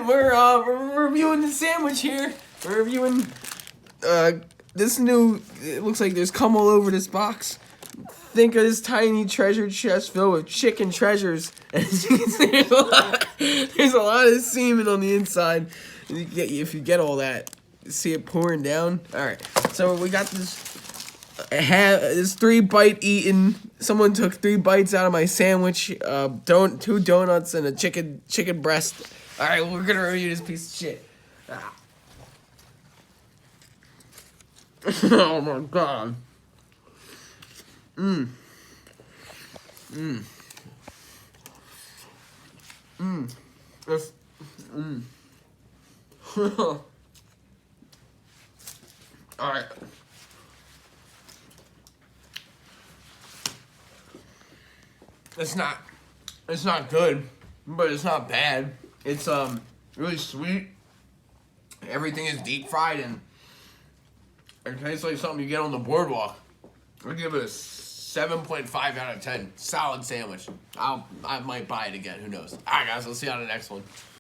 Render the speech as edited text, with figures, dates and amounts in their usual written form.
we're reviewing the sandwich here. We're reviewing this new. It looks like there's cum all over this box. Think of this tiny treasure chest filled with chicken treasures. And as you can see, there's a lot of semen on the inside. If you get all that, see it pouring down. All right, so we got this. This 3-bite eaten. Someone took 3 bites out of my sandwich. 2 donuts and a chicken breast. All right, we're gonna review this piece of shit. Oh my god. This. All right. It's not good, but it's not bad. It's really sweet. Everything is deep fried and it tastes like something you get on the boardwalk. I'll give it a 7.5 out of 10. Solid sandwich. I might buy it again. Who knows? All right, guys. We'll see you on the next one.